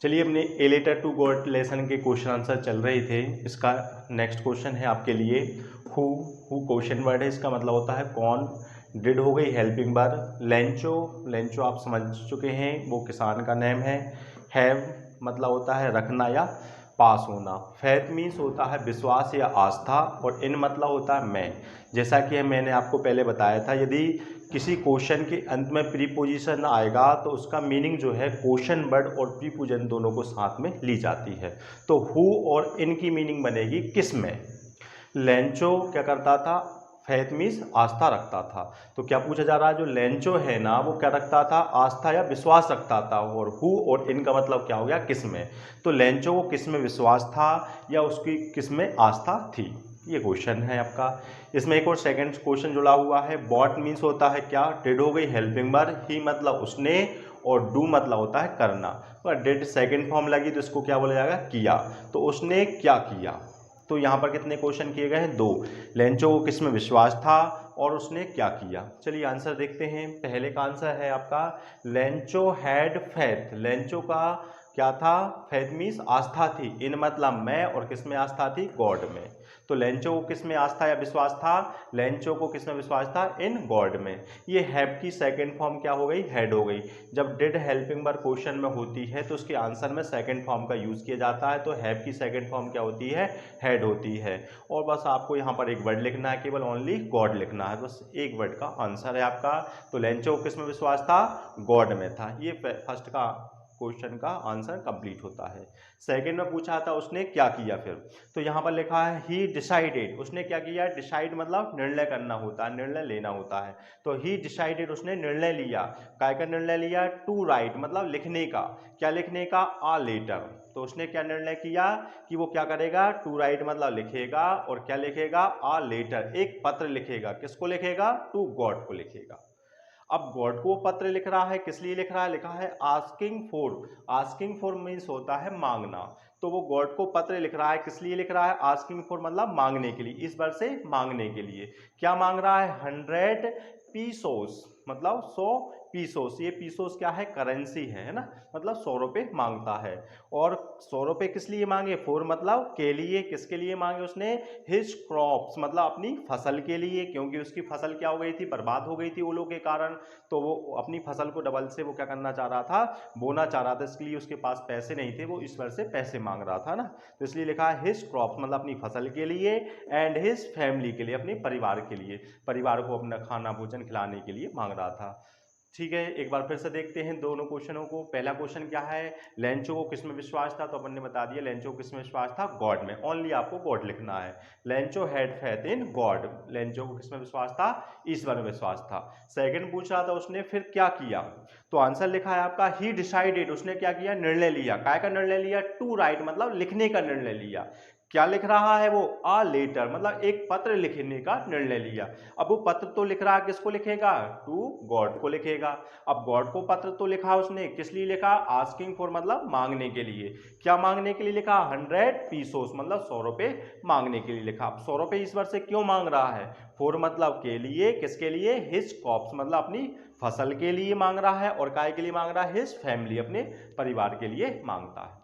चलिए अपने a letter to God lesson के क्वेश्चन आंसर चल रहे थे। इसका नेक्स्ट क्वेश्चन है आपके लिए हु। क्वेश्चन वर्ड है, इसका मतलब होता है कौन। डिड हो गई हेल्पिंग वर्ब। लेंचो, लेंचो आप समझ चुके हैं, वो किसान का नेम है। हैव मतलब होता है रखना या पास होना। फैथ मीन्स होता है विश्वास या आस्था, और इन मतलब होता है मैं। जैसा कि मैंने आपको पहले बताया था, यदि किसी क्वेश्चन के अंत में प्रीपोजिशन आएगा तो उसका मीनिंग जो है क्वेश्चन वर्ड और प्रीपोजिशन दोनों को साथ में ली जाती है। तो हु और इन की मीनिंग बनेगी किस में। लेंचो क्या करता था, फैथ मीन्स आस्था रखता था। तो क्या पूछा जा रहा है, जो लेंचो है ना वो क्या रखता था, आस्था या विश्वास रखता था। और हु और इनका मतलब क्या हो गया, किस में। तो लेंचो को किस में विश्वास था या उसकी किस में आस्था थी, ये क्वेश्चन है आपका। इसमें एक और सेकंड क्वेश्चन जुड़ा हुआ है। बॉट मीन्स होता है क्या, डिड हो गई हेल्पिंग वर्ब। ही मतलब उसने, और डू मतलब होता है करना। तो डिड सेकंड फॉर्म लगी तो इसको क्या बोला जाएगा, किया। तो उसने क्या किया। तो यहाँ पर कितने क्वेश्चन किए गए हैं, 2। लेंचो को किस में विश्वास था और उसने क्या किया। चलिए आंसर देखते हैं। पहले का आंसर है आपका लेंचो हैड फैथ। लेंचो का क्या था, फैथ मीन्स आस्था थी। इन मतलब मैं, और किस में आस्था थी, गॉड में। तो लेंचो को किस में आस्था या विश्वास था, लेंचो को किस में विश्वास था, इन गॉड में। ये हैव की सेकंड फॉर्म क्या हो गई, हैड हो गई। जब डिड हेल्पिंग वर्ब क्वेश्चन में होती है तो उसके आंसर में सेकंड फॉर्म का यूज किया जाता है। तो हैव की सेकंड फॉर्म क्या होती है, हैड होती है। और बस आपको यहाँ पर एक वर्ड लिखना है, केवल ओनली गॉड लिखना है, बस एक वर्ड का आंसर है आपका। तो लेंचो को किस में विश्वास था, गॉड में था। ये फर्स्ट का क्वेश्चन का आंसर कंप्लीट होता है। सेकंड में पूछा था उसने क्या किया फिर, तो यहाँ पर लिखा है ही डिसाइडेड। उसने क्या किया, डिसाइड मतलब निर्णय करना होता है, निर्णय लेना होता है। तो ही डिसाइडेड उसने निर्णय लिया। काय का निर्णय लिया, टू राइट मतलब लिखने का। क्या लिखने का, आ लेटर। तो उसने क्या निर्णय किया कि वो क्या करेगा, टू राइट मतलब लिखेगा, और क्या लिखेगा, आ लेटर एक पत्र लिखेगा। किसको लिखेगा, टू गॉड को लिखेगा। अब गॉड को पत्र लिख रहा है, किस लिए लिख रहा है, लिखा है asking for. Asking for means होता है मांगना। तो वो गॉड को पत्र लिख रहा है, किस लिए लिख रहा है, आस्किंग फॉर मतलब मांगने के लिए। इस वर्ड से मांगने के लिए। क्या मांग रहा है, 100 पीसोस मतलब 100 पीसोस। ये पीसोस क्या है, करेंसी है ना, मतलब 100 रुपये मांगता है। और 100 रुपये किस लिए मांगे, फॉर मतलब के लिए। किसके लिए मांगे उसने, हिज क्रॉप्स मतलब अपनी फसल के लिए, क्योंकि उसकी फसल क्या हो गई थी, बर्बाद हो गई थी ओलों के कारण। तो वो अपनी फसल को डबल से वो क्या करना चाह रहा था, बोना चाह रहा था। इसके लिए उसके पास पैसे नहीं थे, वो ईश्वर से पैसे मांग रहा था ना। तो इसलिए लिखा है हिज क्रॉप्स मतलब अपनी फसल के लिए, एंड हिज फैमिली के लिए अपने परिवार के लिए, परिवार को अपना खाना भोजन खिलाने के लिए मांग रहा था। ठीक है, एक बार फिर से देखते हैं दोनों क्वेश्चनों को। पहला क्वेश्चन क्या है, लेंचो को किस में विश्वास था, तो अपन ने बता दिया लेंचो को किस में विश्वास था, गॉड में। ओनली आपको गॉड लिखना है। Lencho had faith in God. Lencho को किस में विश्वास था, ईश्वर में विश्वास था। सेकंड पूछ रहा था उसने फिर क्या किया, तो आंसर लिखा है आपका ही डिसाइडेड। उसने क्या किया, निर्णय लिया। काय का निर्णय लिया, टू राइट मतलब लिखने का निर्णय लिया। क्या लिख रहा है वो, आ लेटर मतलब एक पत्र लिखने का निर्णय लिया। अब वो पत्र तो लिख रहा है, किसको लिखेगा, टू गॉड को लिखेगा। अब गॉड को पत्र तो लिखा उसने, किस लिए लिखा, आस्किंग फॉर मतलब मांगने के लिए। क्या मांगने के लिए लिखा, 100 पीसोस मतलब 100 रुपये मांगने के लिए लिखा। अब 100 रुपये ईश्वर से क्यों मांग रहा है, फॉर मतलब के लिए, किसके लिए, हिज क्रॉप्स मतलब अपनी फसल के लिए मांग रहा है, और काय के लिए मांग रहा है, हिज फैमिली अपने परिवार के लिए मांगता है।